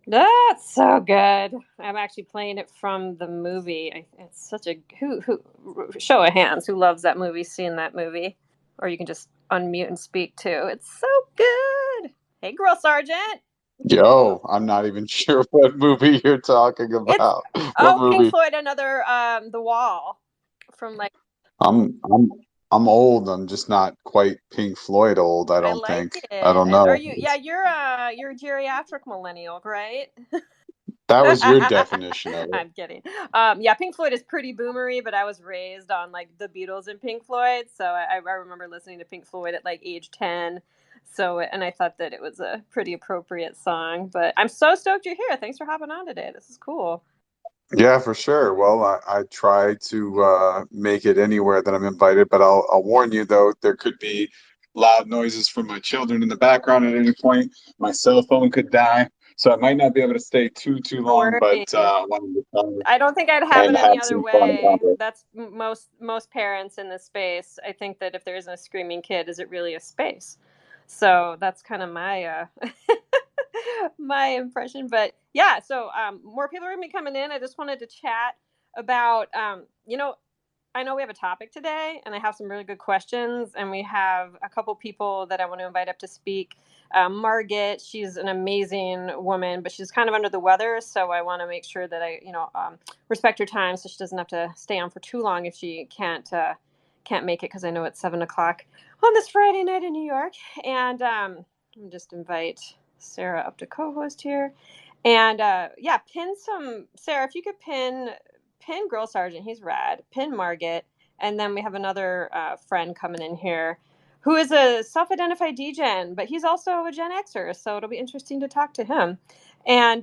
That's so good. I'm actually playing it from the movie. It's such a who show of hands who loves that movie, seen that movie, or you can just unmute and speak too. It's so good. Hey, Girl Sergeant. Yo, I'm not even sure what movie you're talking It's about. What Pink movie? Floyd, another The Wall from like I'm I'm I'm old. I'm just not quite Pink Floyd old, I I don't like think. I it. don't And are know. you? Yeah, you're a geriatric millennial, right? That was your definition of it. I'm kidding. Yeah, Pink Floyd is pretty boomery, but I was raised on like the Beatles and Pink Floyd, so I remember listening to Pink Floyd at like age 10. So, and I thought that it was a pretty appropriate song. But I'm so stoked you're here. Thanks for hopping on today. This is cool. Yeah, for sure. Well, I try to make it anywhere that I'm invited, but I'll warn you though, there could be loud noises from my children in the background at any point. My cell phone could die, so I might not be able to stay too Don't long, but worry. I wanted to come I don't think I'd have it and any have other some fun way. about it. That's most parents in this space. I think that if there isn't a screaming kid, is it really a space? So that's kind of my my impression. But yeah, so more people are gonna be coming in. I just wanted to chat about I know we have a topic today, and I have some really good questions, and we have a couple people that I want to invite up to speak. Margit, she's an amazing woman, but she's kind of under the weather, so I want to make sure that I respect her time, so she doesn't have to stay on for too long if she can't make it, because I know it's 7 o'clock on this Friday night in New York. And let me just invite Sarah up to co-host here, and yeah, pin some Sarah. If you could pin Girl Sergeant, he's rad. Pin Margit, and then we have another friend coming in here who is a self-identified DGen, but he's also a Gen Xer, so it'll be interesting to talk to him. And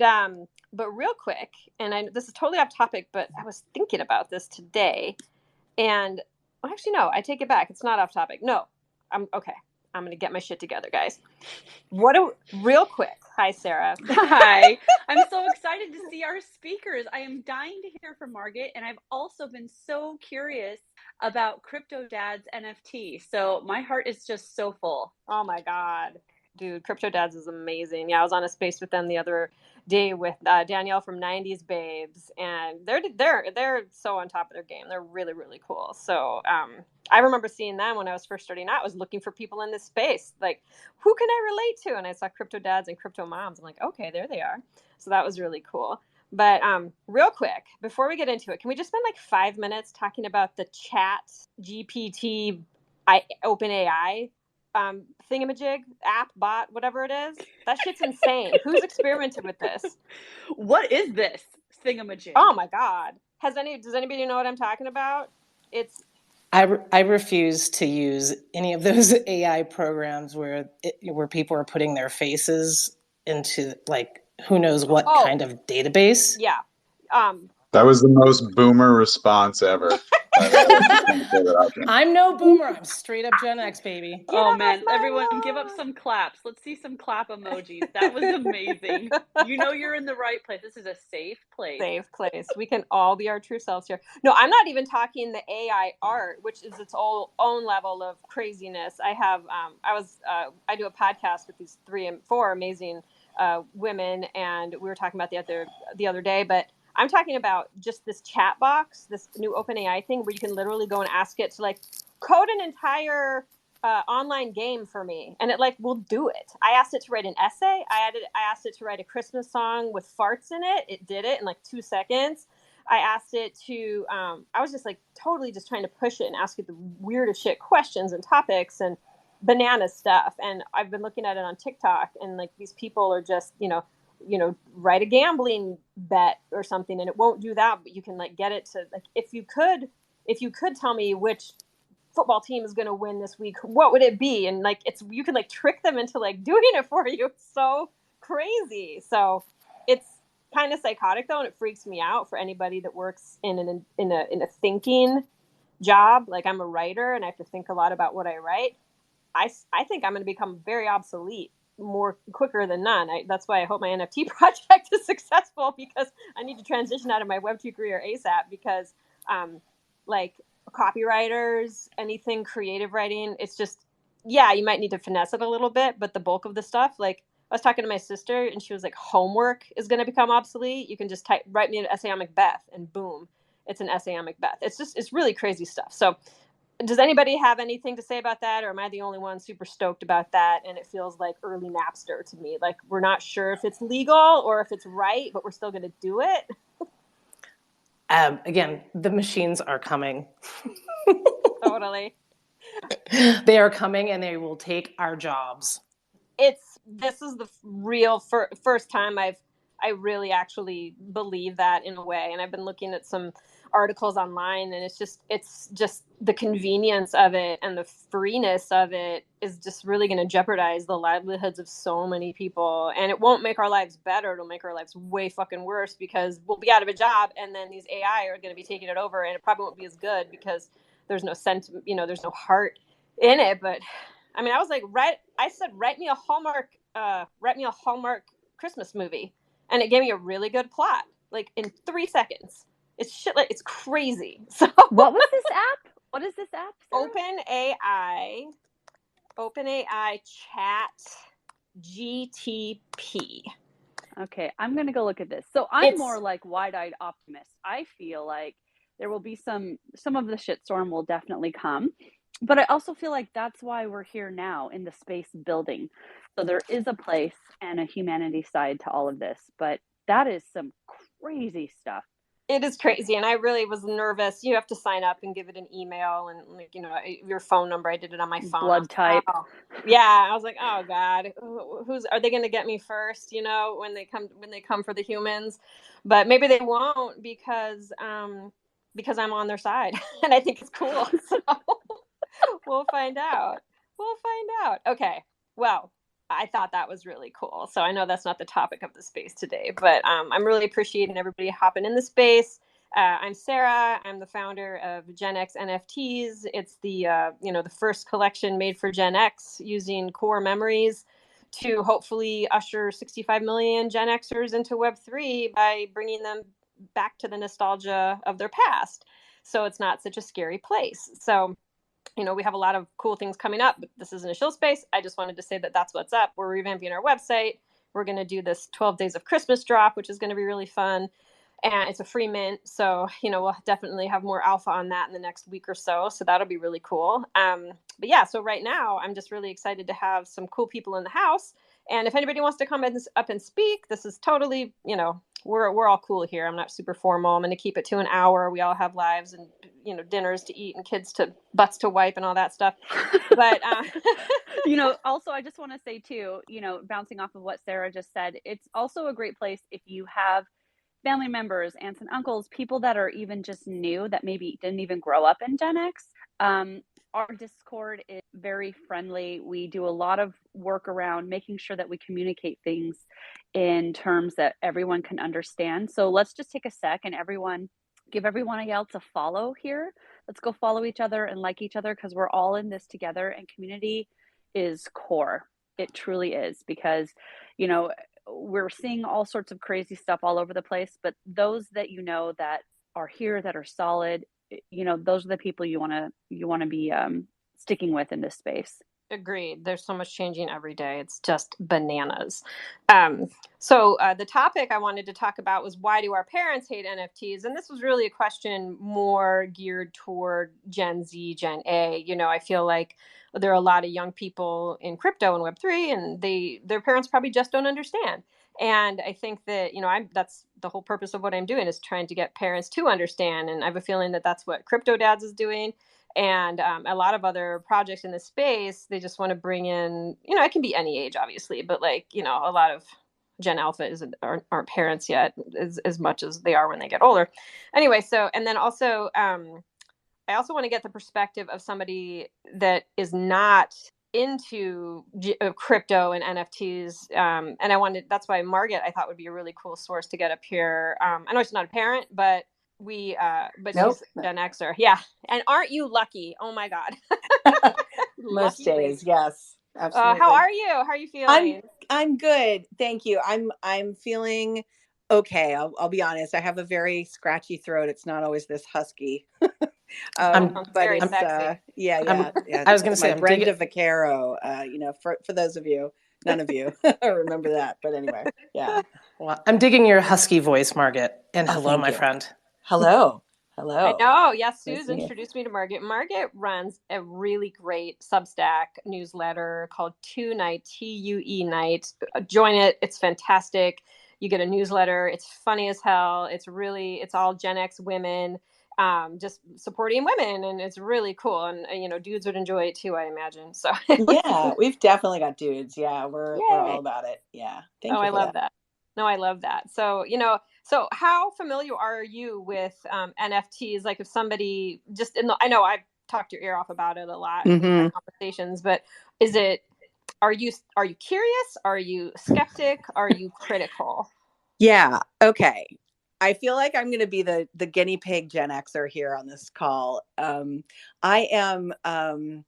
but real quick, and this is totally off topic, but I was thinking about this today, and well, actually, no, I take it back. It's not off topic. No, I'm okay. I'm gonna get my shit together, guys. Real quick? Hi, Sarah. Hi, I'm so excited to see our speakers. I am dying to hear from Margaret, and I've also been so curious about Crypto Dad's NFT. So my heart is just so full. Oh my God. Dude, Crypto Dads is amazing. Yeah, I was on a space with them the other day with Danielle from 90s Babes, and they're so on top of their game. They're really, really cool. So I remember seeing them when I was first starting out. I was looking for people in this space. Like, who can I relate to? And I saw Crypto Dads and Crypto Moms. I'm like, okay, there they are. So that was really cool. But real quick, before we get into it, can we just spend like 5 minutes talking about the chat GPT OpenAI thingamajig app bot, whatever it is? That shit's insane. Who's experimented with this? What is this thingamajig? Oh my God. Does anybody know what I'm talking about? It's I refuse to use any of those AI programs where people are putting their faces into like who knows what oh kind of database. yeah. Um That was the most boomer response ever. By the way, just want to throw that out there. I'm no boomer. I'm straight up Gen X, baby. Get Oh off man, everyone give up my some claps. Let's see some clap emojis. That was amazing. lawn. You know you're in the right place. This is a safe place. Safe place. We can all be our true selves here. No, I'm not even talking the AI art, which is its own level of craziness. I do a podcast with these four amazing women, and we were talking about the other day, but I'm talking about just this chat box, this new OpenAI thing where you can literally go and ask it to like code an entire online game for me, and it like will do it. I asked it to write an essay. I asked it to write a Christmas song with farts in it. It did it in like 2 seconds. I asked it to. I was just like totally just trying to push it and ask it the weirdest shit questions and topics and banana stuff. And I've been looking at it on TikTok, and like these people are just write a gambling bet or something, and it won't do that, but you can like get it to like if you could tell me which football team is going to win this week, what would it be? And like you can like trick them into like doing it for you. It's so crazy. So it's kind of psychotic though, and it freaks me out for anybody that works in a thinking job. Like I'm a writer and I have to think a lot about what I write. I think I'm going to become very obsolete more quicker than none. That's why I hope my NFT project is successful, because I need to transition out of my Web2 career ASAP, because like copywriters, anything creative writing, it's just, yeah, you might need to finesse it a little bit, but the bulk of the stuff, like I was talking to my sister, and she was like, homework is going to become obsolete. You can just write me an essay on Macbeth, and boom, it's an essay on Macbeth. It's really crazy stuff. So does anybody have anything to say about that, or am I the only one super stoked about that? And it feels like early Napster to me. Like, we're not sure if it's legal or if it's right, but we're still going to do it. Again, the machines are coming. Totally. They are coming, and they will take our jobs. This is the real first time I really actually believe that in a way. And I've been looking at some articles online, and it's just the convenience of it and the freeness of it is just really going to jeopardize the livelihoods of so many people. And it won't make our lives better. It'll make our lives way fucking worse, because we'll be out of a job, and then these AI are going to be taking it over, and it probably won't be as good because there's no sentiment, there's no heart in it. But I mean, I was like, I said, write me a Hallmark Christmas movie. And it gave me a really good plot, like in 3 seconds. It's shit, like, it's crazy. So what was this app? What is this app, Sarah? OpenAI Chat GTP. Okay, I'm going to go look at this. So I'm more like wide-eyed optimist. I feel like there will be some of the shitstorm will definitely come. But I also feel like that's why we're here now in the space building. So there is a place and a humanity side to all of this. But that is some crazy stuff. It is crazy. And I really was nervous. You have to sign up and give it an email and, like, your phone number. I did it on my phone. Blood type. Oh. Yeah. I was like, oh God, are they going to get me first? When they come for the humans, but maybe they won't because I'm on their side and I think it's cool. So we'll find out. Okay. Well, I thought that was really cool. So I know that's not the topic of the space today, but I'm really appreciating everybody hopping in the space. I'm Sarah. I'm the founder of Gen X NFTs. It's the the first collection made for Gen X using core memories to hopefully usher 65 million Gen Xers into Web3 by bringing them back to the nostalgia of their past. So it's not such a scary place. So we have a lot of cool things coming up, but this isn't a shill space. I just wanted to say that that's what's up. We're revamping our website. We're going to do this 12 Days of Christmas drop, which is going to be really fun. And it's a free mint. So, we'll definitely have more alpha on that in the next week or so. So that'll be really cool. But yeah, so right now I'm just really excited to have some cool people in the house. And if anybody wants to come up and speak, this is totally, we're all cool here. I'm not super formal. I'm going to keep it to an hour. We all have lives and, dinners to eat and kids to butts to wipe and all that stuff. But, also, I just want to say too, bouncing off of what Sarah just said, it's also a great place if you have family members, aunts and uncles, people that are even just new that maybe didn't even grow up in Gen X. Our Discord is very friendly. We do a lot of work around making sure that we communicate things in terms that everyone can understand. So let's just take a sec and give everyone a yell to follow here. Let's go follow each other and like each other, because we're all in this together, and community is core. It truly is, because, we're seeing all sorts of crazy stuff all over the place, but those that that are here, that are solid, those are the people you want to be sticking with in this space. Agreed. There's so much changing every day. It's just bananas. So the topic I wanted to talk about was, why do our parents hate NFTs? And this was really a question more geared toward Gen Z, Gen A. I feel like there are a lot of young people in crypto and Web3, and their parents probably just don't understand. And I think that, that's the whole purpose of what I'm doing, is trying to get parents to understand. And I have a feeling that that's what Crypto Dads is doing. And a lot of other projects in the space, they just want to bring in, it can be any age, obviously, but a lot of Gen Alpha aren't parents yet as much as they are when they get older. Anyway, so, and then also, I also want to get the perspective of somebody that is not into crypto and NFTs. And that's why Margaret, I thought, would be a really cool source to get up here. I know she's not a parent, but Nope. she's Gen Xer. Yeah. And aren't you lucky? Oh my God. Most days, yes. Absolutely. How are you? How are you feeling? I'm good. Thank you. I'm feeling okay. I'll be honest. I have a very scratchy throat. It's not always this husky. But very it's sexy. yeah. I was going to say, my Brenda Vaccaro, for those of you None of you remember that. But anyway, yeah. Well, I'm digging your husky voice, Margaret. And Oh, hello, thank my you. friend. Hello. I Hello. know. Yes, Nice Sue's to meet you. introduced me to Margaret. Margaret runs a really great Substack newsletter called Two Night, TUE Night. Join it. It's fantastic. You get a newsletter. It's funny as hell. It's all Gen X women, just supporting women, and it's really cool. And dudes would enjoy it too, I imagine. So, Yeah, we've definitely got dudes. Yeah, we're all yay. about it. Yeah. Oh, Thank you I for love that. that. No, I love that. So, so how familiar are you with NFTs? Like if somebody I know I've talked your ear off about it a lot and we've had conversations, but are you curious? Are you skeptic? Are you critical? Yeah. Okay. I feel like I'm going to be the guinea pig Gen Xer here on this call. I am. I'm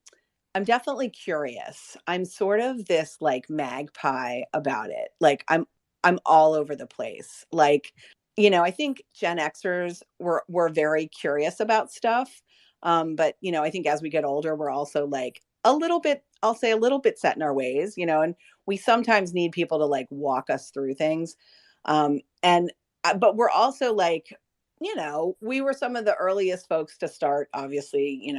definitely curious. I'm sort of this like magpie about it. Like I'm all over the place. Like, I think Gen Xers were very curious about stuff. But I think as we get older, we're also like a little bit, I'll say a little bit set in our ways, and we sometimes need people to like walk us through things. And but we're also like, we were some of the earliest folks to start, obviously,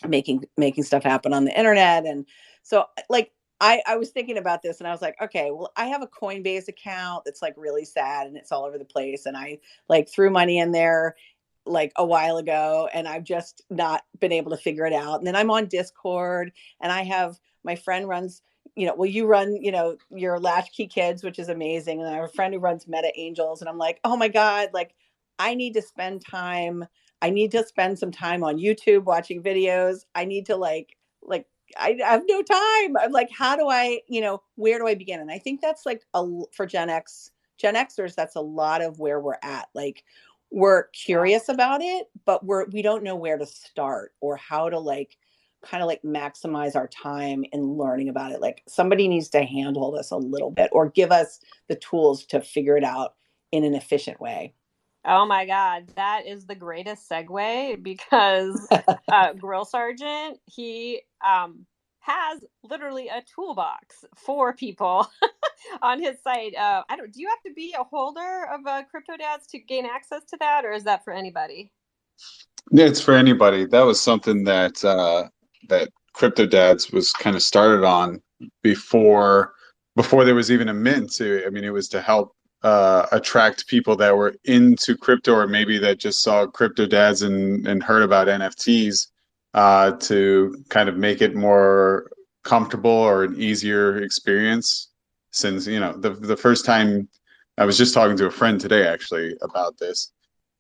making stuff happen on the internet. And so like I was thinking about this and I was like, okay, well, I have a Coinbase account that's like really sad and it's all over the place. And I like threw money in there like a while ago and I've just not been able to figure it out. And then I'm on Discord and I have my friend runs, well, you run, your Latchkey Kids, which is amazing. And I have a friend who runs Meta Angels. And I'm like, oh my God, like I need to spend time. I need to spend some time on YouTube watching videos. I need to like I have no time. I'm like, how do I, where do I begin? And I think that's like for Gen Xers, that's a lot of where we're at. Like we're curious about it, but we don't know where to start or how to like kind of like maximize our time in learning about it. Like somebody needs to handhold us a little bit or give us the tools to figure it out in an efficient way. Oh my God, that is the greatest segue because Grill Sergeant, he has literally a toolbox for people on his site. Do you have to be a holder of Crypto Dads to gain access to that, or is that for anybody? It's for anybody. That was something that Crypto Dads was kind of started on before there was even a mint. I mean, it was to help attract people that were into crypto or maybe that just saw Crypto Dads and heard about NFTs to kind of make it more comfortable or an easier experience. Since the first time I was just talking to a friend today actually about this.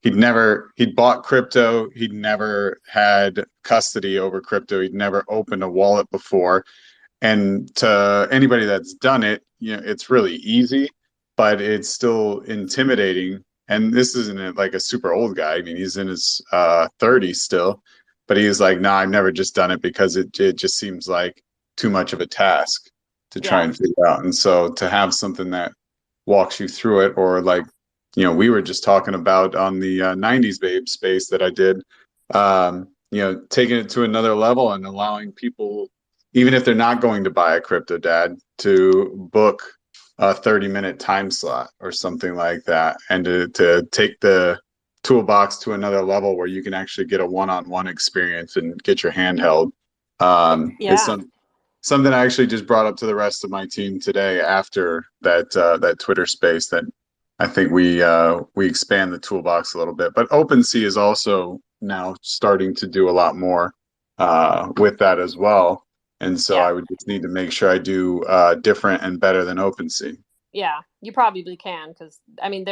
He'd bought crypto. He'd never had custody over crypto. He'd never opened a wallet before. And to anybody that's done it, it's really easy, but it's still intimidating. And this isn't like a super old guy. I mean, he's in his 30s still, but he's like, no, I've never just done it because it just seems like too much of a task to try Yeah. and figure out. And so to have something that walks you through it, or like, we were just talking about on the 90s Babe space that I did, taking it to another level and allowing people, even if they're not going to buy a Crypto Dad, to book a 30-minute time slot or something like that, and to take the toolbox to another level where you can actually get a one-on-one experience and get your hand held. Is something I actually just brought up to the rest of my team today after that Twitter space, that I think we expand the toolbox a little bit. But OpenSea is also now starting to do a lot more with that as well. And so I would just need to make sure I do different and better than OpenSea. Yeah, you probably can because I mean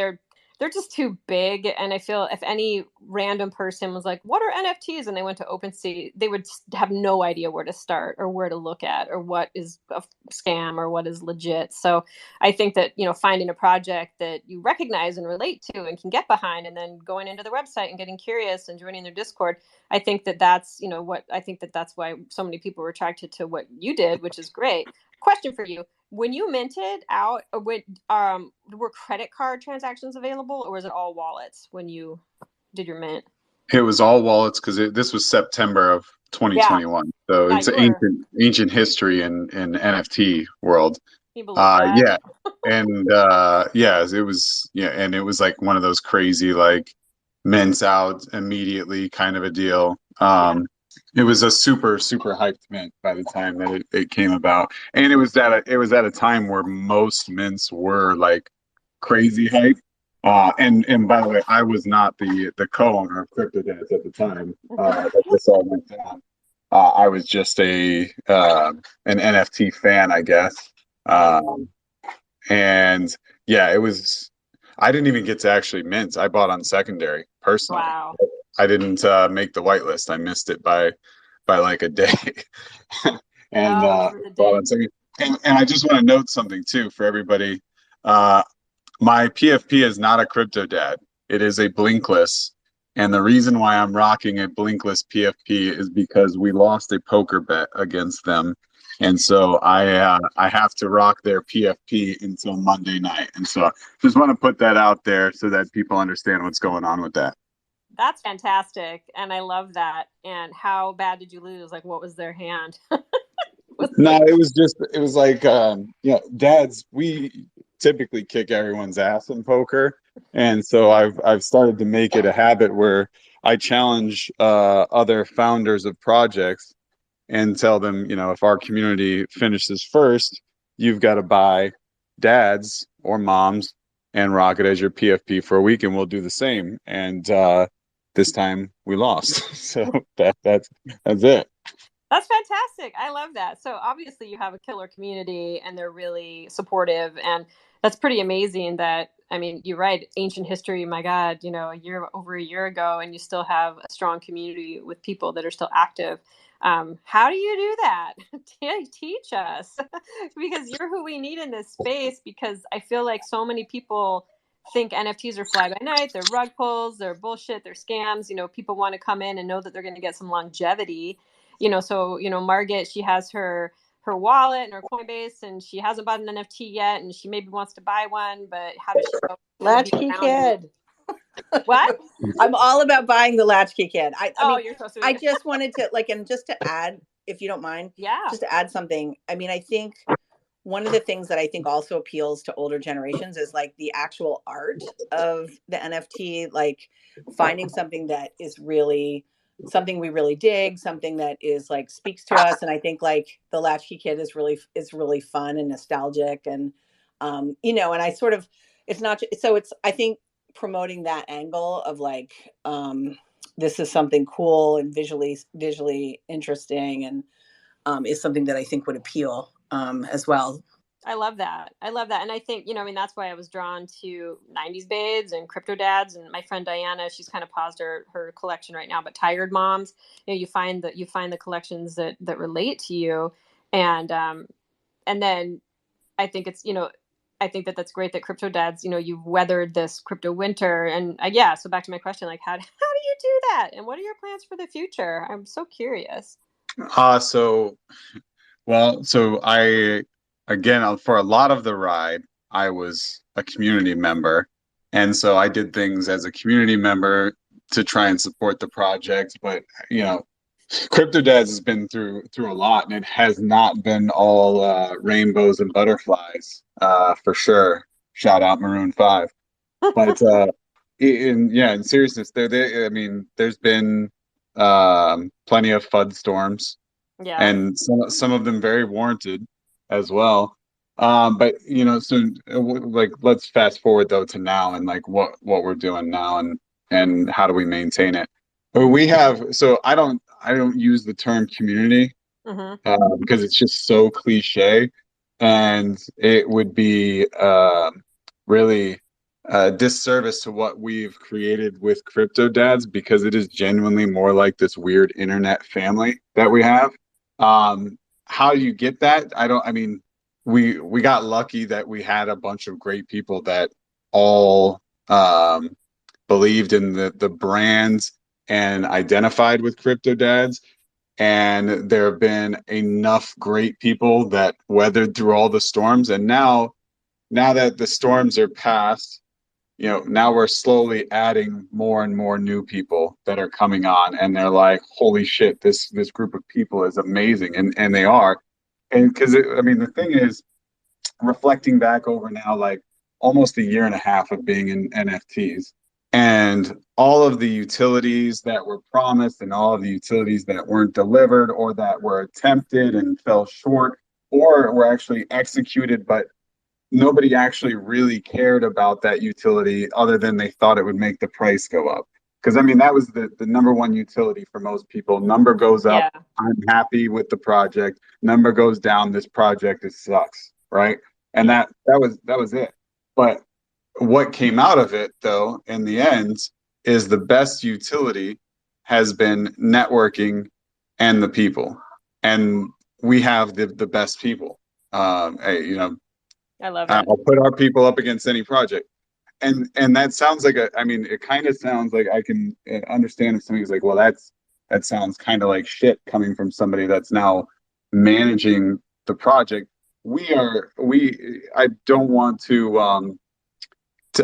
they're just too big, and I feel if any random person was like, "What are NFTs?" and they went to OpenSea, they would have no idea where to start or where to look at or what is a scam or what is legit. So I think that finding a project that you recognize and relate to and can get behind, and then going into their website and getting curious and joining their Discord, I think that that's that's why so many people were attracted to what you did, which is great. Question for you: when you minted out, were credit card transactions available, or was it all wallets when you did your mint? It was all wallets because this was September of Yeah. 2021. So Yeah, it's you were. ancient history in NFT world. Can you believe that? Yeah. And yeah, it was yeah, and it was like one of those crazy like mints out immediately kind of a deal. Yeah. It was a super hyped mint by the time that it came about. And it was at a time where most mints were like crazy hype. And by the way, I was not the co-owner of CryptoDance at the time that this all went down. I was just an NFT fan, I guess. Um, and yeah, it was. I didn't even get to actually mint. I bought on secondary personally. Wow. I didn't make the whitelist. I missed it by like a day, and Oh, you were the bought day. on secondary. And I just want to note something too for everybody. Uh, my PFP is not a crypto dad. It is a blinkless. And the reason why I'm rocking a blinkless PFP is because we lost a poker bet against them. And so I have to rock their PFP until Monday night. And so just want to put that out there so that people understand what's going on with that. That's fantastic. And I love that. And how bad did you lose? Like, what was their hand? No, it was like dads, we typically kick everyone's ass in poker. And so I've started to make it a habit where I challenge other founders of projects and tell them, if our community finishes first, you've got to buy dads or moms and rock it as your PFP for a week, and we'll do the same. And this time we lost. So that's it. That's fantastic. I love that. So obviously you have a killer community and they're really supportive, and that's pretty amazing that, I mean, you're right, ancient history, my God, over a year ago, and you still have a strong community with people that are still active. How do you do that? Teach us because you're who we need in this space, because I feel like so many people think NFTs are fly by night, they're rug pulls, they're bullshit, they're scams. People want to come in and know that they're going to get some longevity. So Margaret, she has her wallet and her Coinbase, and she hasn't bought an NFT yet, and she maybe wants to buy one, but how does she know be Latchkey around you? kid. What? I'm all about buying the latchkey kid. I Oh, mean, you're so I sweet. just wanted to and just to add, if you don't mind, Yeah. just to add something. I mean, I think one of the things that I think also appeals to older generations is like the actual art of the NFT, like finding something that is really something we really dig, something that is like speaks to us. And I think like the latchkey kid is really fun and nostalgic. And and I sort of, it's not so it's I think promoting that angle of like this is something cool and visually interesting, and is something that I think would appeal as well. I love that. I love that. And I think, that's why I was drawn to 90s babes and crypto dads. And my friend Diana, she's kind of paused her collection right now, but Tired Moms, you find the collections that relate to you. And then I think I think that that's great that crypto dads, you've weathered this crypto winter. And yeah, so back to my question, like, how do you do that? And what are your plans for the future? I'm so curious. So so I, again, for a lot of the ride, I was a community member. And so I did things as a community member to try and support the project. But, Crypto Dads has been through a lot, and it has not been all rainbows and butterflies, for sure. Shout out Maroon 5. But in seriousness, I mean, there's been plenty of FUD storms, Yeah. and some of them very warranted as well. But so like let's fast forward though to now and like what we're doing now and how do we maintain it? We have so I don't use the term community Mm-hmm. because it's just so cliche, and it would be really a disservice to what we've created with Crypto Dads because it is genuinely more like this weird internet family that we have. How you get that? I mean, we got lucky that we had a bunch of great people that all believed in the brands and identified with Crypto Dads. And there have been enough great people that weathered through all the storms. And now that the storms are past, now we're slowly adding more and more new people that are coming on, and they're like, holy shit, this group of people is amazing. And they are. And because the thing is, reflecting back over now, like almost a year and a half of being in NFTs, and all of the utilities that were promised and all of the utilities that weren't delivered or that were attempted and fell short or were actually executed, but nobody actually really cared about that utility other than they thought it would make the price go up. Because that was the number one utility for most people. Number goes up, Yeah. I'm happy with the project. Number goes down, this project it sucks, right? And Yeah. that was it. But what came out of it, though, in the end, is the best utility has been networking and the people, and we have the best people. Hey, I love it. I'll put our people up against any project. And that sounds like it kind of sounds like I can understand if somebody's like, well, that sounds kind of like shit coming from somebody that's now managing the project. I don't want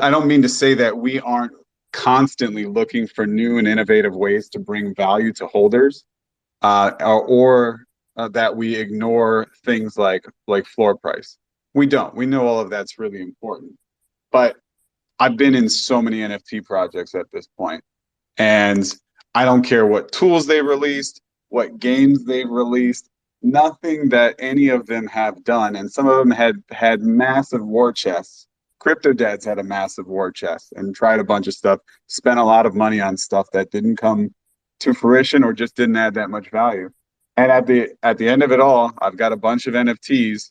I don't mean to say that we aren't constantly looking for new and innovative ways to bring value to holders, or that we ignore things like floor price. We don't. We know all of that's really important. But I've been in so many NFT projects at this point, and I don't care what tools they released, what games they've released, nothing that any of them have done. And some of them had massive war chests. Crypto Dads had a massive war chest and tried a bunch of stuff, spent a lot of money on stuff that didn't come to fruition or just didn't add that much value. And at the end of it all, I've got a bunch of NFTs,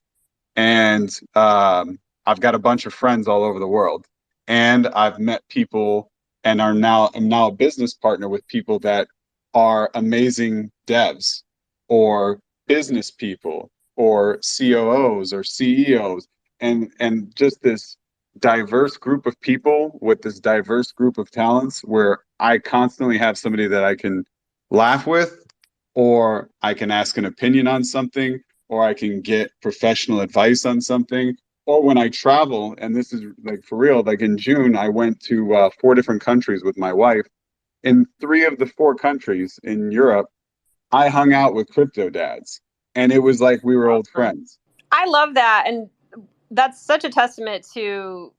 and I've got a bunch of friends all over the world, and I've met people, and I'm now a business partner with people that are amazing devs or business people or COOs or CEOs, and just this diverse group of people with this diverse group of talents where I constantly have somebody that I can laugh with, or I can ask an opinion on something, or I can get professional advice on something. Or when I travel, and this is like for real, like in June, I went to 4 different countries with my wife. In 3 of the 4 countries in Europe, I hung out with crypto dads, and it was like we were old friends. I love that. And that's such a testament to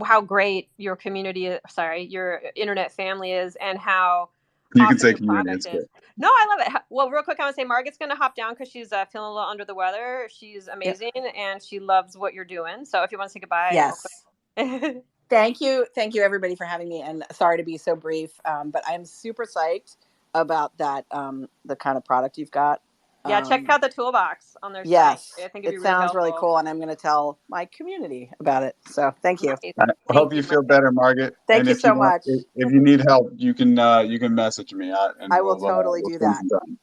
how great your your internet family is, and how You can awesome say your community, product it's is. good. No, I love it. Well, real quick, I want to say Margaret's going to hop down because she's feeling a little under the weather. She's Yep. amazing and she loves what you're doing. So if you want to say goodbye real Yes. quick. Thank you everybody for having me, and sorry to be so brief, but I'm super psyched about that, the kind of product you've got. Yeah, check out the toolbox on their site. Yes, I think it'd be it really sounds really helpful. cool, and I'm going to tell my community about it. So thank you. Nice. I Thank hope you you, feel Margaret. better, Margaret. Thank And you if you so want, much. if you need help, you can message me, and I will totally we'll do spend that. some time.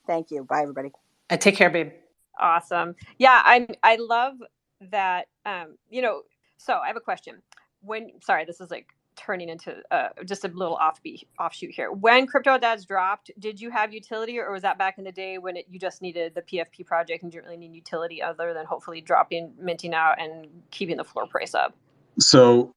Thank you. Bye, everybody. Take care, babe. Awesome. Yeah, I love that. So I have a question. Sorry, this is like turning into just a little offshoot here. When Crypto Dads dropped, did you have utility, or was that back in the day when you just needed the PFP project and didn't really need utility other than hopefully minting out and keeping the floor price up? So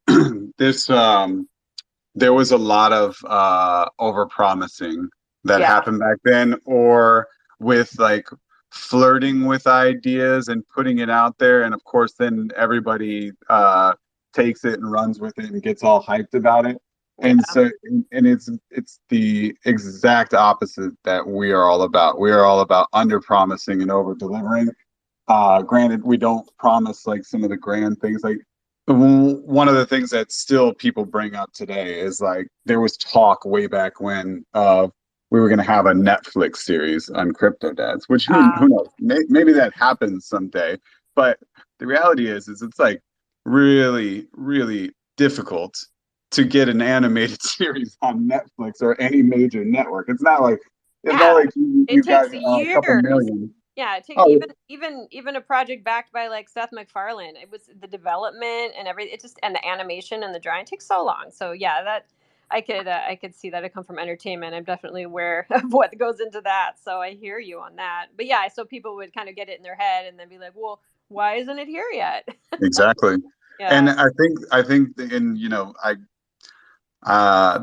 this there was a lot of over promising that Yeah. happened back then, or with like flirting with ideas and putting it out there, and of course then everybody takes it and runs with it and gets all hyped about it. Yeah. And so and it's the exact opposite that we are all about. We are all about under promising and over delivering. Granted, we don't promise like some of the grand things. Like one of the things that still people bring up today is like there was talk way back when we were going to have a Netflix series on crypto dads, which who knows? Maybe that happens someday. But the reality is it's like really, really difficult to get an animated series on Netflix or any major network. It's not like It you got takes a couple years. million. Yeah, it takes Oh, even a project backed by like Seth MacFarlane. It was the development and everything. It just and the animation and the drawing takes so long. So yeah, that I could see that. I come from entertainment. I'm definitely aware of what goes into that. So I hear you on that. But yeah, so people would kind of get it in their head and then be like, well, why isn't it here yet? exactly. And Yeah. I think, and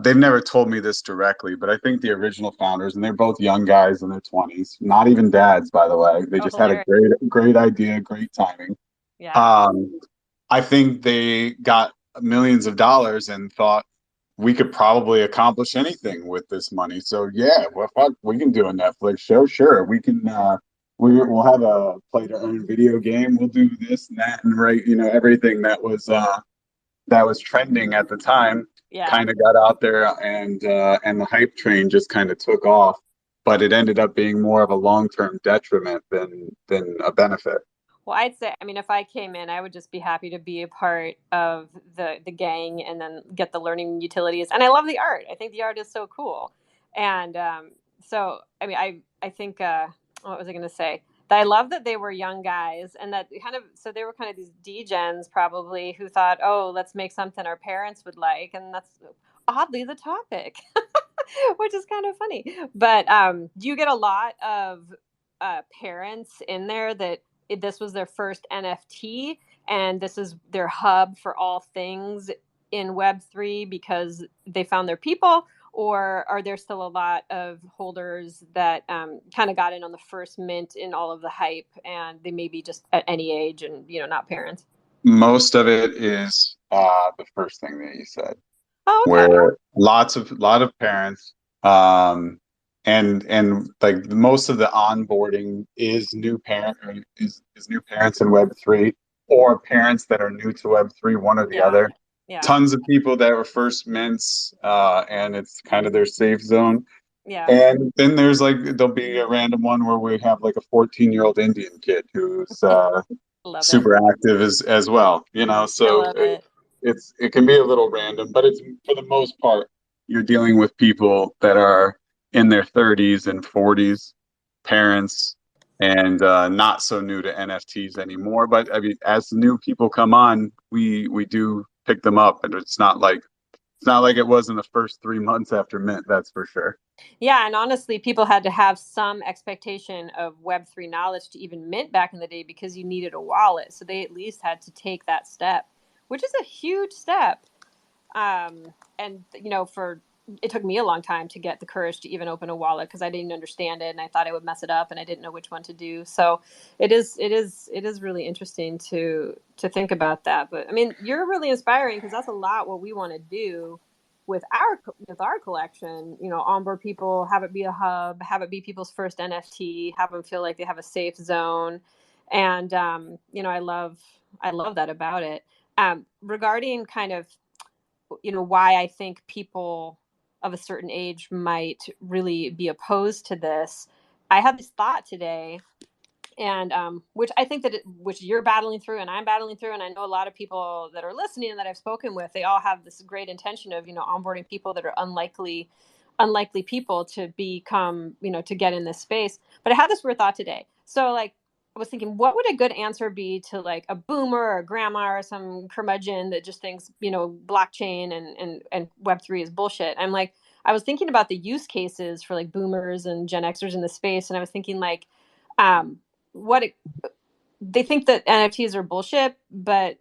they've never told me this directly, but I think the original founders, and they're both young guys in their 20s, not even dads, by the way. They Oh, just had a hilarious. great idea, great timing. Yeah. Um, I think they got millions of dollars and thought we could probably accomplish anything with this money. So yeah, well, fuck, we can do a Netflix show. Sure, we can. We'll have a play to earn video game. We'll do this and that and right. Everything that was trending at the time Yeah. kind of got out there, and the hype train just kind of took off. But it ended up being more of a long-term detriment than a benefit. Well, I'd say, I mean, if I came in, I would just be happy to be a part of the gang and then get the learning utilities. And I love the art. I think the art is so cool. And so, I mean, I think, what was I going to say? That I love that they were young guys and that kind of, so they were kind of these degens probably who thought, oh, let's make something our parents would like. And that's oddly the topic, which is kind of funny. But do you get a lot of parents in there that this was their first NFT and this is their hub for all things in Web3 because they found their people? Or are there still a lot of holders that kind of got in on the first mint in all of the hype and they may be just at any age and, not parents? Most of it is the first thing that you said, Oh, okay. where lot of parents, and like most of the onboarding is new parent or is new parents in Web3 or parents that are new to Web3, one or the Yeah. other. Yeah. Tons of people that were first mints, and it's kind of their safe zone. Yeah. And then there'll be a random one where we have like a 14-year-old Indian kid who's Love it. super active as well. I So love it. it can be a little random, but it's for the most part you're dealing with people that are in their 30s and 40s, parents, and not so new to NFTs anymore. But I mean, as new people come on, we do pick them up, and it's not like it was in the first 3 months after mint. That's for sure. Yeah, and honestly, people had to have some expectation of Web3 knowledge to even mint back in the day because you needed a wallet. So they at least had to take that step, which is a huge step. And for it took me a long time to get the courage to even open a wallet because I didn't understand it and I thought I would mess it up and I didn't know which one to do. So it is really interesting to think about that. But I mean, you're really inspiring because that's a lot what we want to do with our collection. Onboard people, have it be a hub, have it be people's first NFT, have them feel like they have a safe zone, and I love that about it. Regarding kind of why I think people of a certain age might really be opposed to this. I had this thought today, and which I think which you're battling through, and I'm battling through, and I know a lot of people that are listening and that I've spoken with. They all have this great intention of onboarding people that are unlikely people to become to get in this space. But I had this weird thought today. So like I was thinking, what would a good answer be to like a boomer or a grandma or some curmudgeon that just thinks, blockchain and Web3 is bullshit? I was thinking about the use cases for like boomers and Gen Xers in the space. And I was thinking like, what it, they think that NFTs are bullshit, but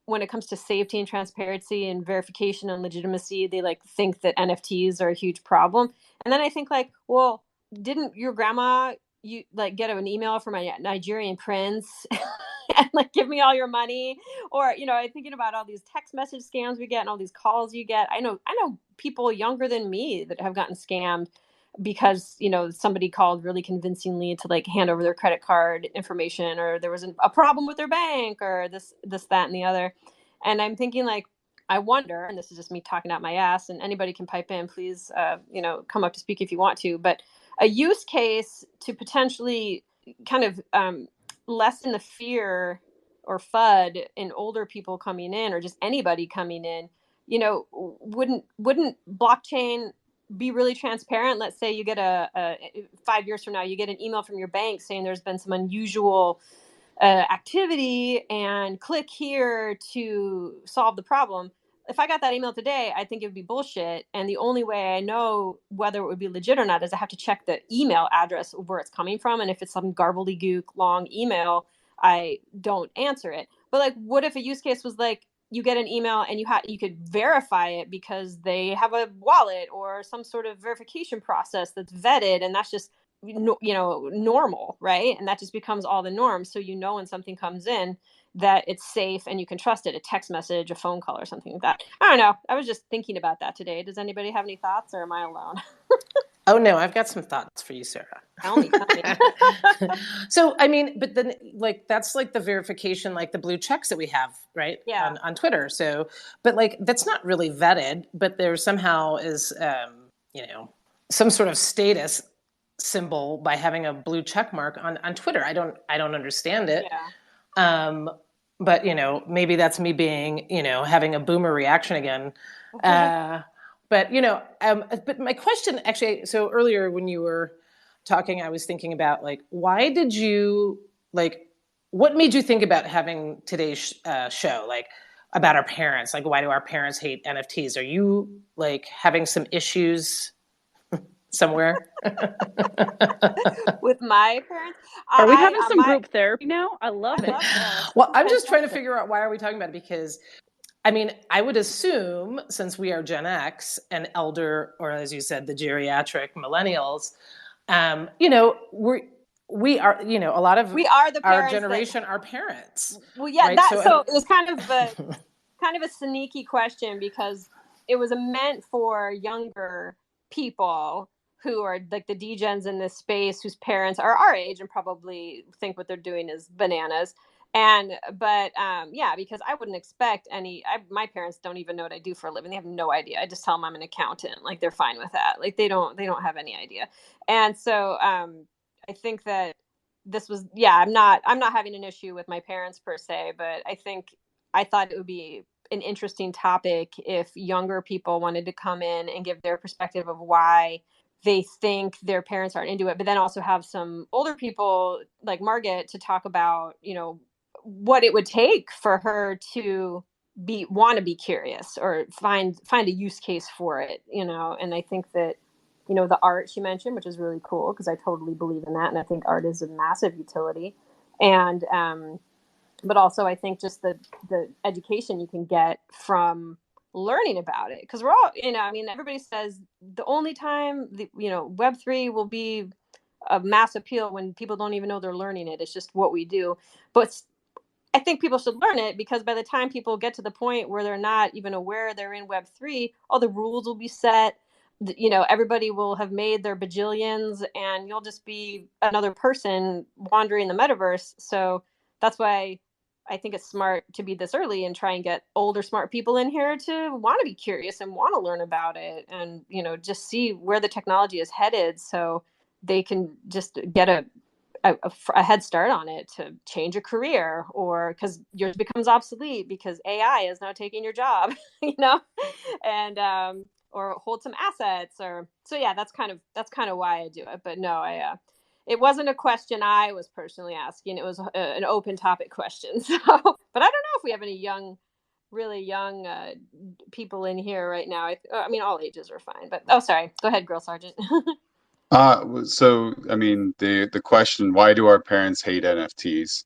when it comes to safety and transparency and verification and legitimacy, they like think that NFTs are a huge problem. And then I think like, well, didn't your grandma you like get an email from a Nigerian prince and like give me all your money? Or I'm thinking about all these text message scams we get and all these calls you get. I know people younger than me that have gotten scammed because somebody called really convincingly to like hand over their credit card information, or there was a problem with their bank, or this that and the other. And I'm thinking like, I wonder, and this is just me talking out my ass, and anybody can pipe in, please, come up to speak if you want to, but a use case to potentially kind of lessen the fear or FUD in older people coming in, or just anybody coming in, wouldn't blockchain be really transparent? Let's say you get a 5 years from now, you get an email from your bank saying there's been some unusual activity and click here to solve the problem. If I got that email today, I think it would be bullshit. And the only way I know whether it would be legit or not is I have to check the email address of where it's coming from. And if it's some gobbledygook long email, I don't answer it. But like, what if a use case was like, you get an email and you could verify it because they have a wallet or some sort of verification process that's vetted, and that's just normal, right? And that just becomes all the norm. So when something comes in, that it's safe and you can trust it, a text message, a phone call, or something like that. I don't know. I was just thinking about that today. Does anybody have any thoughts, or am I alone? Oh no, I've got some thoughts for you, Sarah. Tell me. So, I mean, but then like, that's like the verification, like the blue checks that we have, right? Yeah. On Twitter. So, but like, that's not really vetted, but there somehow is, some sort of status symbol by having a blue check mark on Twitter. I don't understand it. Yeah. But maybe that's me being, having a boomer reaction again. But but my question actually, so earlier when you were talking, I was thinking about like, why did you what made you think about having today's show, like about our parents? Like, why do our parents hate NFTs? Are you like having some issues somewhere? With my parents? Are we having some group therapy now? I love it. Well, I'm just trying to figure out, why are we talking about it? Because I mean, I would assume, since we are Gen X and elder, or as you said, the geriatric millennials, we are, a lot of our generation are parents. Well, yeah, right? So it was kind of a sneaky question, because it was meant for younger people who are like the degens in this space, whose parents are our age and probably think what they're doing is bananas. But because I wouldn't expect my parents don't even know what I do for a living. They have no idea. I just tell them I'm an accountant. Like, they're fine with that. Like, they don't have any idea. And so I think that this was, I'm not having an issue with my parents per se, but I thought it would be an interesting topic if younger people wanted to come in and give their perspective of why they think their parents aren't into it, but then also have some older people like Margaret to talk about, what it would take for her to want to be curious or find a use case for it, and I think that, the art she mentioned, which is really cool, because I totally believe in that, and I think art is a massive utility, and but also I think just the education you can get from learning about it, because we're all, everybody says the only time Web3 will be a mass appeal when people don't even know they're learning it. It's just what we do. But I think people should learn it, because by the time people get to the point where they're not even aware they're in Web3, all the rules will be set. Everybody will have made their bajillions, and you'll just be another person wandering the metaverse. So that's why I think it's smart to be this early and try and get older, smart people in here to want to be curious and want to learn about it, and just see where the technology is headed, so they can just get a head start on it to change a career, or because yours becomes obsolete because AI is now taking your job, and or hold some assets, or so. Yeah, that's kind of why I do it. But no, it wasn't a question I was personally asking. It was an open topic question. So, but I don't know if we have any really young people in here right now. I mean, all ages are fine. But sorry, go ahead, Girl Sergeant. So I mean, the question, why do our parents hate NFTs?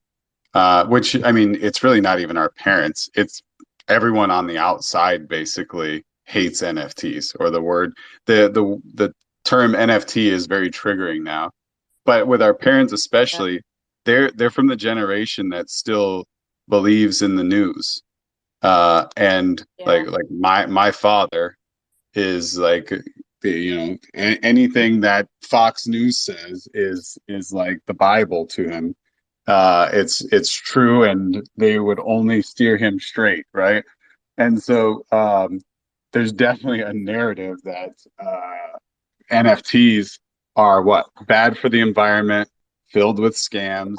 Which, I mean, it's really not even our parents. It's everyone on the outside basically hates NFTs, or the term NFT is very triggering now. But with our parents especially, they're from the generation that still believes in the news. And like my father is like, anything that Fox News says is like the Bible to him. It's true, and they would only steer him straight, right? And so there's definitely a narrative that NFTs are what, bad for the environment, filled with scams.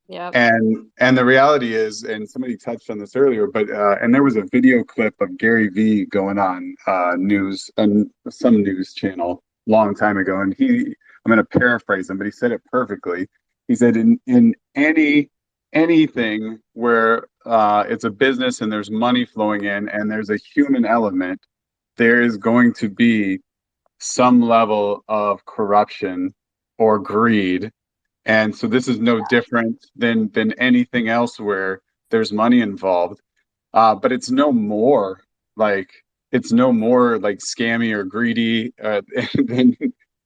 Yeah. And the reality is, and somebody touched on this earlier, but and there was a video clip of Gary Vee going on news and some news channel long time ago, and I'm going to paraphrase him, but he said it perfectly. He said, in anything where it's a business and there's money flowing in and there's a human element, there is going to be some level of corruption or greed. And so this is no different than anything else where there's money involved. but like it's no more like scammy or greedy than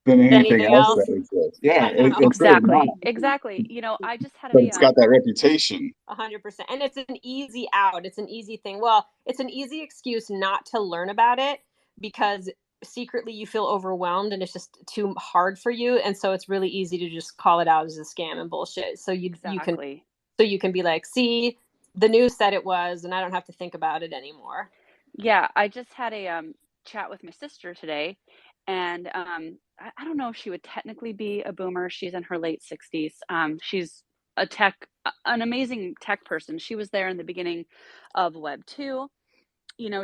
than Than anything anything else else. that exists. Yeah, I know. it's really not. Exactly. I just had But a it's got that reputation. 100%. And it's an easy out. It's an easy thing. Well, it's an easy excuse not to learn about it because secretly you feel overwhelmed and it's just too hard for you. And so it's really easy to just call it out as a scam and bullshit. So exactly. you can be like, see, the news said it was, and I don't have to think about it anymore. Yeah, I just had a chat with my sister today, and I don't know if she would technically be a boomer. She's in her late 60s. She's an amazing tech person. She was there in the beginning of Web 2.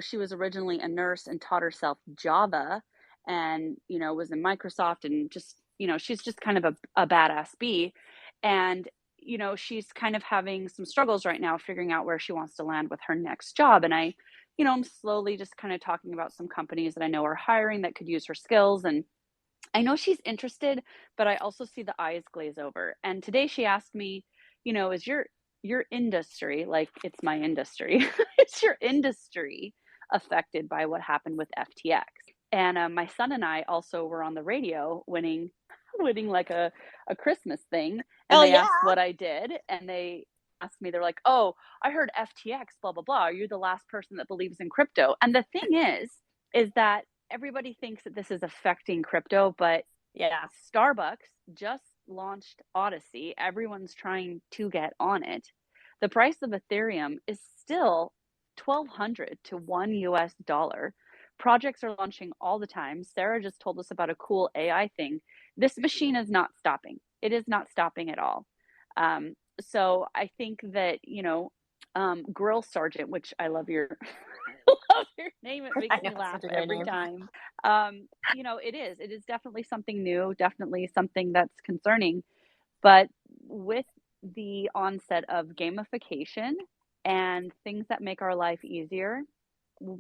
She was originally a nurse and taught herself Java and, was in Microsoft and just, she's just kind of a badass bee. And, she's kind of having some struggles right now figuring out where she wants to land with her next job. And I'm slowly just kind of talking about some companies that I know are hiring that could use her skills. And I know she's interested, but I also see the eyes glaze over. And today she asked me, is your industry, like it's my industry, is your industry affected by what happened with FTX? And my son and I also were on the radio winning like a Christmas thing, and Hell they yeah. asked what I did, and they asked me, they're like, "Oh, I heard FTX, blah blah blah. Are you the last person that believes in crypto?" And the thing is that everybody thinks that this is affecting crypto, but Yeah. Starbucks just launched Odyssey. Everyone's trying to get on it. The price of Ethereum is still 1,200 to $1. Projects are launching all the time. Sarah just told us about a cool AI thing. This machine is not stopping. It is not stopping at all. So I think that, Grill Sergeant, which I love your love your name. It I makes know, me it's laugh such a great every name. time. It is definitely something new, definitely something that's concerning. But with the onset of gamification and things that make our life easier,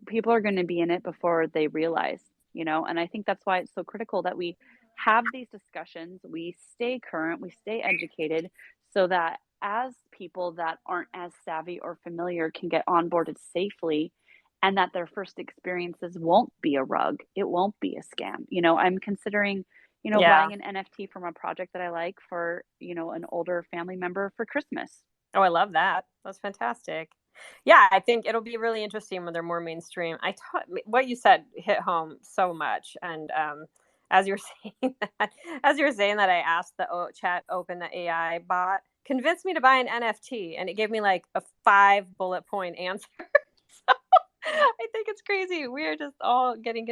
people are going to be in it before they realize, and I think that's why it's so critical that we have these discussions, we stay current, we stay educated, so that as people that aren't as savvy or familiar can get onboarded safely, and that their first experiences won't be a rug, it won't be a scam. I'm considering, Yeah. buying an NFT from a project that I like for, an older family member for Christmas. Oh, I love that. That's fantastic. Yeah, I think it'll be really interesting when they're more mainstream. What you said hit home so much, and as you were saying that, I asked the chat open the AI bot, convinced me to buy an NFT, and it gave me like a 5 bullet point answer. So I think it's crazy. We're just all getting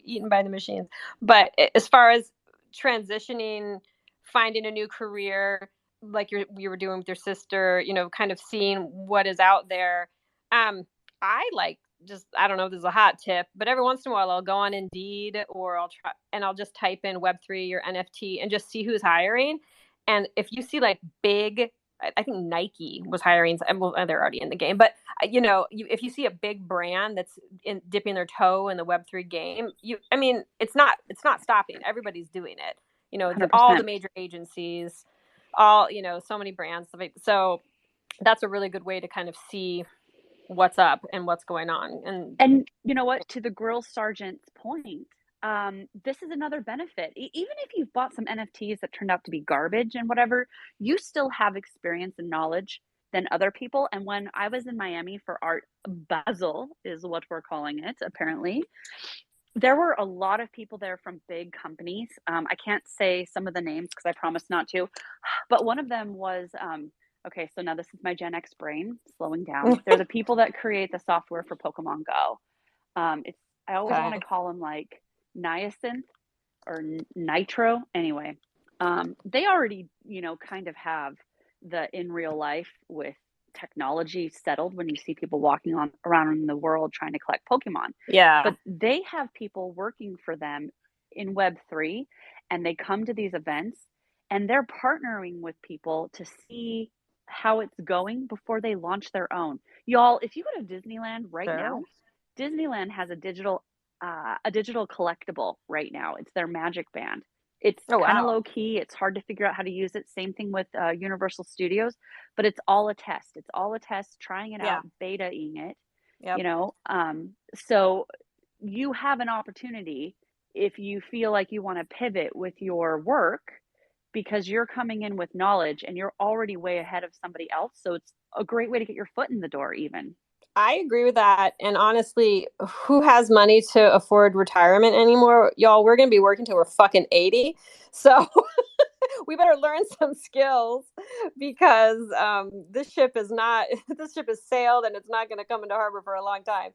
eaten by the machines. But as far as transitioning, finding a new career, like you were doing with your sister, kind of seeing what is out there. I like just I don't know if this is a hot tip, but every once in a while I'll go on Indeed or I'll try and I'll just type in Web3 or NFT and just see who's hiring. And if you see like big, I think Nike was hiring. Well, they're already in the game, but if you see a big brand that's dipping their toe in the Web3 game, I mean, it's not stopping. Everybody's doing it. All the 100%. major agencies, all so many brands. So that's a really good way to kind of see what's up and what's going on. And you know what? To the Grill Sergeant's point, this is another benefit. Even if you've bought some NFTs that turned out to be garbage and whatever, you still have experience and knowledge than other people. And when I was in Miami for Art Basel, is what we're calling it, apparently, there were a lot of people there from big companies. I can't say some of the names because I promised not to, but one of them was okay. So now this is my Gen X brain slowing down. They're the people that create the software for Pokemon Go. It's I always want Okay. to call them like Niacin or Nitro. Anyway, they already kind of have the in real life with technology settled when you see people walking on around in the world trying to collect Pokemon. Yeah. But they have people working for them in Web3, and they come to these events and they're partnering with people to see how it's going before they launch their own. Y'all, if you go to Disneyland right Sure. now, Disneyland has a digital collectible right now. It's their Magic Band. It's Oh kind of wow. low key. It's hard to figure out how to use it. Same thing with Universal Studios, but it's all a test. It's all a test, trying it Yeah. out, betaing it. Yep. So you have an opportunity if you feel like you want to pivot with your work because you're coming in with knowledge and you're already way ahead of somebody else. So it's a great way to get your foot in the door, even. I agree with that. And honestly, who has money to afford retirement anymore? Y'all, we're going to be working till we're fucking 80. So we better learn some skills because this ship is not, this ship has sailed and it's not going to come into harbor for a long time.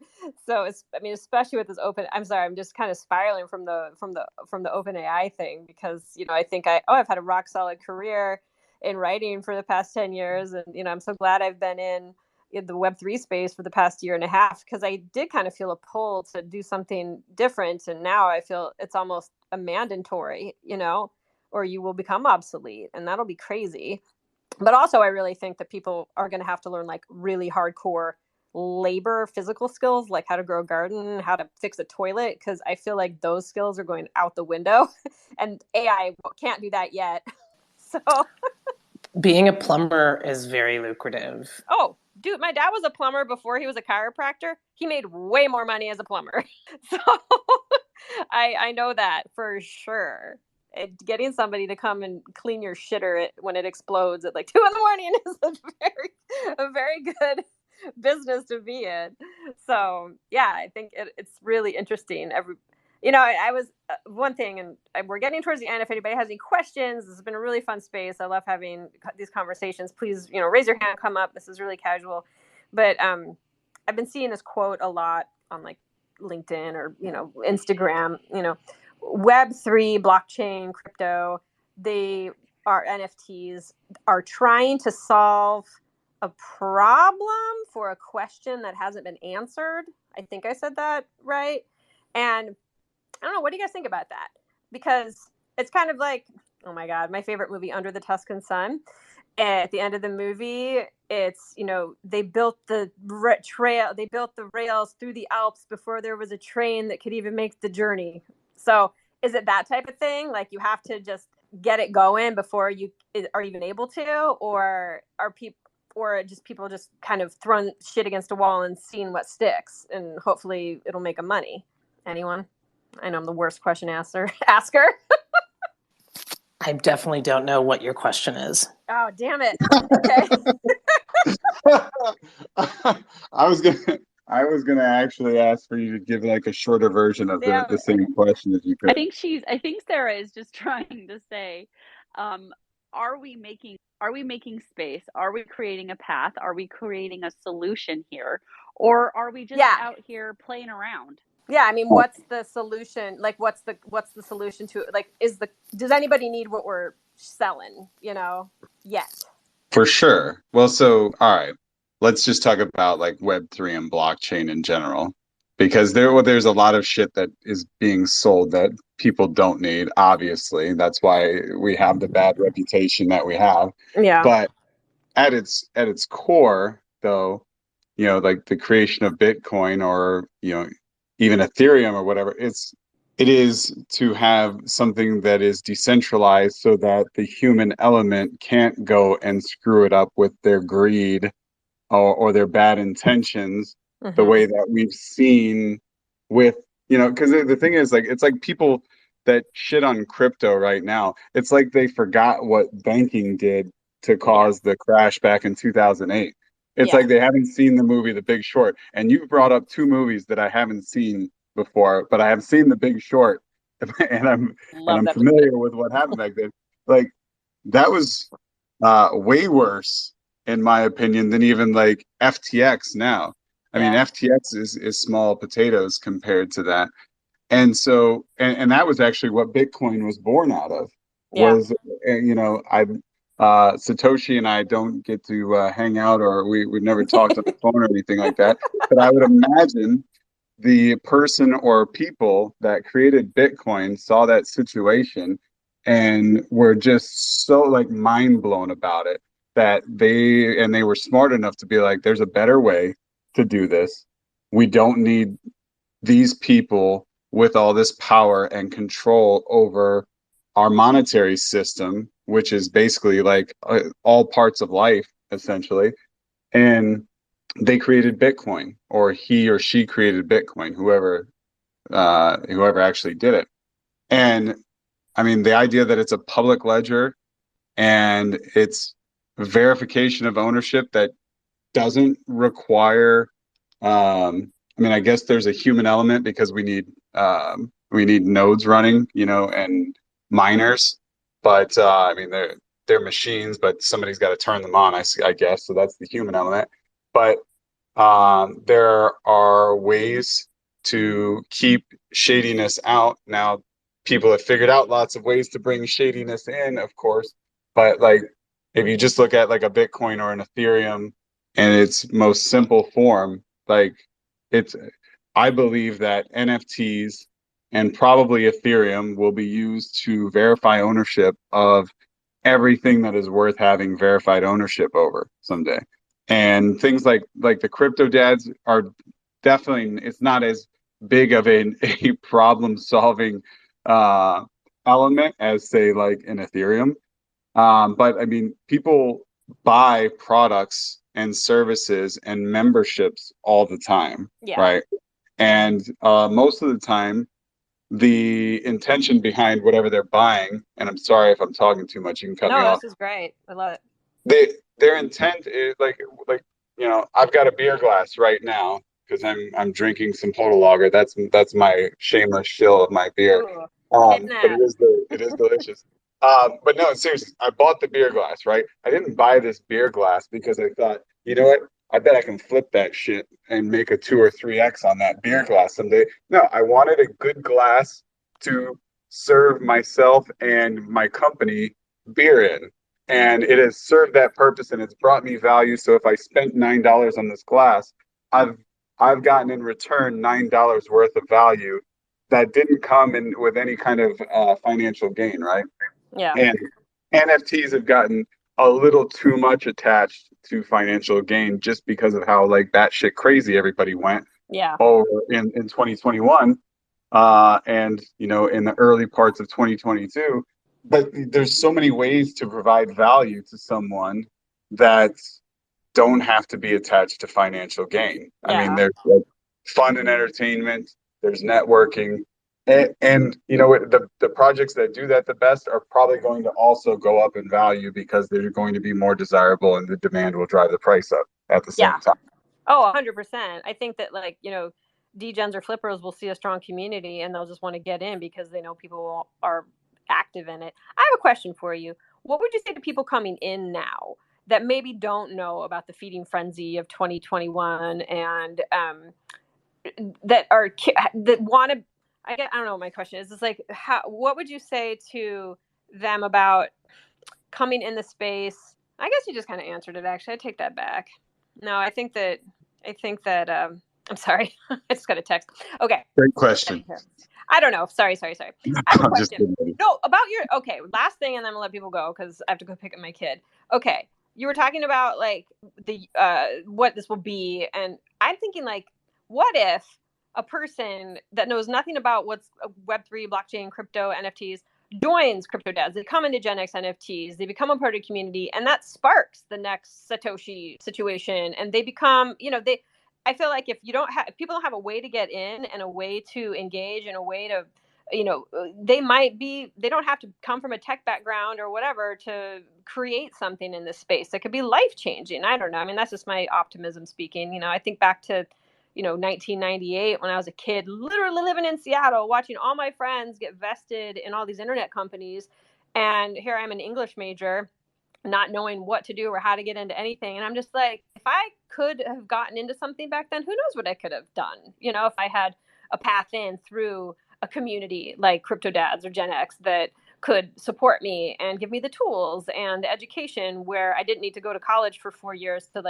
So I mean, especially with this open, I'm sorry, I'm just kind of spiraling from the open AI thing because, I think I've had a rock solid career in writing for the past 10 years. And, I'm so glad I've been in the Web3 space for the past year and a half because I did kind of feel a pull to do something different. And now I feel it's almost a mandatory, or you will become obsolete, and that'll be crazy. But also, I really think that people are going to have to learn like really hardcore labor, physical skills, like how to grow a garden, how to fix a toilet, because I feel like those skills are going out the window, and AI can't do that yet. So, being a plumber is very lucrative. oh, dude, my dad was a plumber before he was a chiropractor. He made way more money as a plumber. So I know that for sure. Getting somebody to come and clean your shitter when it explodes at like 2 a.m. is a very good business to be in. So yeah, I think it's really interesting. I was one thing, and we're getting towards the end. If anybody has any questions, this has been a really fun space. I love having these conversations. Please, raise your hand, come up. This is really casual. But I've been seeing this quote a lot on like LinkedIn or, Instagram, Web3, blockchain, crypto, they are NFTs, are trying to solve a problem for a question that hasn't been answered. I think I said that right. And I don't know, what do you guys think about that? Because it's kind of like, oh my God, my favorite movie, Under the Tuscan Sun. At the end of the movie, it's, they built the trail, they built the rails through the Alps before there was a train that could even make the journey. So is it that type of thing? Like you have to just get it going before you are even able to, or are people just kind of throwing shit against a wall and seeing what sticks, and hopefully it'll make them money? Anyone? I know I'm the worst question asker. I definitely don't know what your question is. Oh, damn it. Okay. I was gonna actually ask for you to give like a shorter version of the same question if you could. I think Sarah is just trying to say, are we making space? Are we creating a path? Are we creating a solution here? Or are we just out here playing around? Yeah, I mean, what's the solution? Like, what's the solution to it? Like, does anybody need what we're selling? Yet. For sure. Well, so all right, let's just talk about like Web3 and blockchain in general, because there's a lot of shit that is being sold that people don't need. Obviously, that's why we have the bad reputation that we have. Yeah. But at its core, though, like the creation of Bitcoin or even Ethereum or whatever, it is to have something that is decentralized so that the human element can't go and screw it up with their greed or their bad intentions, the way that we've seen with, because the thing is, like, it's like people that shit on crypto right now, it's like they forgot what banking did to cause the crash back in 2008. It's like they haven't seen the movie The Big Short. And you've brought up two movies that I haven't seen before, but I have seen The Big Short, and I'm familiar with what happened back then. Like that was way worse, in my opinion, than even like FTX now. I mean, FTX is small potatoes compared to that. And so, and that was actually what Bitcoin was born out of. Was I Satoshi and I don't get to hang out, or we've never talked on the phone or anything like that. But I would imagine the person or people that created Bitcoin saw that situation and were just so like mind blown about it that they were smart enough to be like, there's a better way to do this. We don't need these people with all this power and control over our monetary system, which is basically like all parts of life, essentially. And they created Bitcoin, or he or she created Bitcoin, whoever actually did it. And I mean, the idea that it's a public ledger and it's verification of ownership that doesn't require, I mean, I guess there's a human element because we need nodes running, and miners. But I mean, they're machines, but somebody's got to turn them on. I guess so. That's the human element. But there are ways to keep shadiness out. Now, people have figured out lots of ways to bring shadiness in, of course. But like, if you just look at like a Bitcoin or an Ethereum in its most simple form, like it's, I believe that NFTs and probably Ethereum will be used to verify ownership of everything that is worth having verified ownership over someday. And things like the crypto dads are definitely, it's not as big of a problem solving element as say like in Ethereum. But I mean, people buy products and services and memberships all the time, Yeah. right? And most of the time, the intention behind whatever they're buying, and I'm sorry if I'm talking too much, you can cut me No, off. this is great. I love it. Their intent is like I've got a beer glass right now because I'm drinking some Total Lager. That's my shameless shill of my beer. Ooh, hitting But that. it is delicious. But no, seriously, I bought the beer glass, right? I didn't buy this beer glass because I thought, you know what? I bet I can flip that shit and make a 2 or 3x on that beer glass someday. No, I wanted a good glass to serve myself and my company beer in. And it has served that purpose and it's brought me value. So if I spent $9 on this glass, I've I've gotten in return $9 worth of value that didn't come in with any kind of financial gain, right? Yeah. And NFTs have gotten a little too much attached to financial gain just because of how like batshit crazy everybody went Yeah. over in 2021, and in the early parts of 2022. But there's so many ways to provide value to someone that don't have to be attached to financial gain. I mean, Yeah. there's like fun and entertainment, there's networking, and the projects that do that the best are probably going to also go up in value because they're going to be more desirable and the demand will drive the price up at the Yeah. same time. Oh, 100%. I think that like, degens or flippers will see a strong community and they'll just want to get in because they know people are active in it. I have a question for you. What would you say to people coming in now that maybe don't know about the feeding frenzy of 2021 and that want to I don't know what my question is. It's like what would you say to them about coming in the space? I guess you just kind of answered it actually. I take that back. No, I think that I'm sorry. I just got a text. Okay. Great question. I don't know. Sorry. I have a I'm just question. kidding. No, about your okay, last thing and then we'll let people go because I have to go pick up my kid. Okay. You were talking about like the what this will be, and I'm thinking like, what if a person that knows nothing about what's Web3, blockchain, crypto, NFTs joins Crypto Dads. They come into Gen X NFTs, they become a part of the community, and that sparks the next Satoshi situation. And they become, I feel like if people don't have a way to get in and a way to engage and a way to, they don't have to come from a tech background or whatever to create something in this space that could be life changing. I don't know. I mean, that's just my optimism speaking. I think back to 1998 when I was a kid, literally living in Seattle, watching all my friends get vested in all these internet companies. And here I'm an English major, not knowing what to do or how to get into anything. And I'm just like, if I could have gotten into something back then, who knows what I could have done? If I had a path in through a community like Crypto Dads or Gen X that could support me and give me the tools and the education where I didn't need to go to college for 4 years to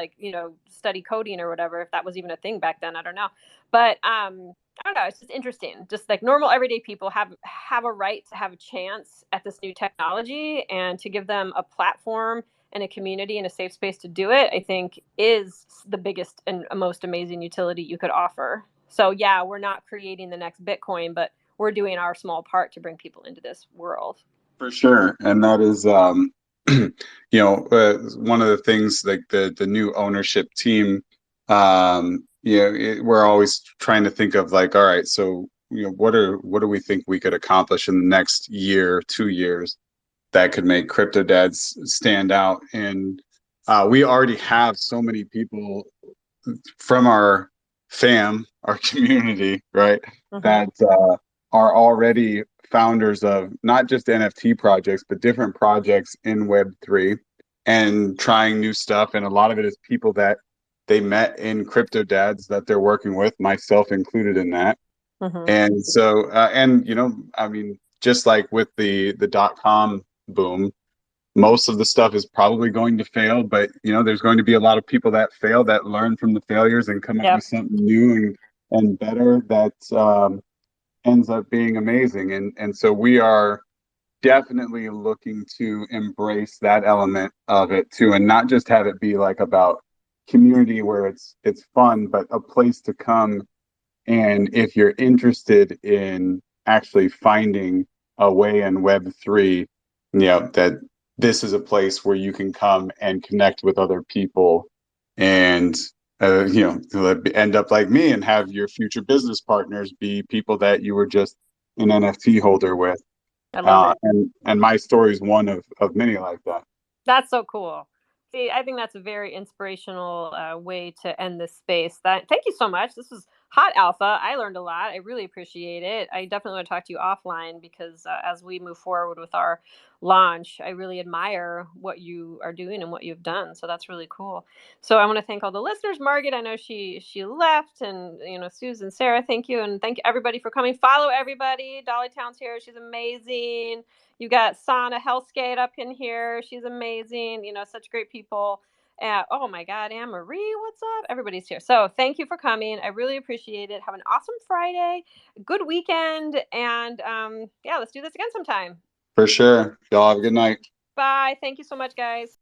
study coding or whatever, if that was even a thing back then, I don't know. But I don't know, it's just interesting. Just like normal everyday people have a right to have a chance at this new technology, and to give them a platform and a community and a safe space to do it, I think is the biggest and most amazing utility you could offer. So yeah, we're not creating the next Bitcoin, but we're doing our small part to bring people into this world. For sure. And that is, one of the things like the new ownership team we're always trying to think of like, all right, so what do we think we could accomplish in the next year, 2 years that could make crypto dads stand out? And we already have so many people from our our community, right, that are already founders of not just NFT projects, but different projects in Web3 and trying new stuff. And a lot of it is people that they met in crypto dads that they're working with, myself included in that. And so, I mean, just like with the .com boom, most of the stuff is probably going to fail, but there's going to be a lot of people that fail that learn from the failures and come up with something new and better that ends up being amazing. And so we are definitely looking to embrace that element of it too, and not just have it be like about community where it's fun, but a place to come. And if you're interested in actually finding a way in Web3, that this is a place where you can come and connect with other people and, end up like me and have your future business partners be people that you were just an NFT holder with. I love it. And my story is one of many like that. That's so cool. See, I think that's a very inspirational way to end this space. Thank you so much. This was hot alpha. I learned a lot. I really appreciate it. I definitely want to talk to you offline because as we move forward with our launch, I really admire what you are doing and what you've done. So that's really cool. So I want to thank all the listeners. Margaret, I know she left, and Susan, Sarah, thank you, and thank you everybody for coming. Follow everybody. Dolly Town's here. She's amazing. You got Sana Hellskate up in here. She's amazing. Such great people. Oh my God, Anne Marie, what's up? Everybody's here. So thank you for coming. I really appreciate it. Have an awesome Friday, good weekend, and let's do this again sometime. For sure. Y'all have a good night. Bye. Thank you so much, guys.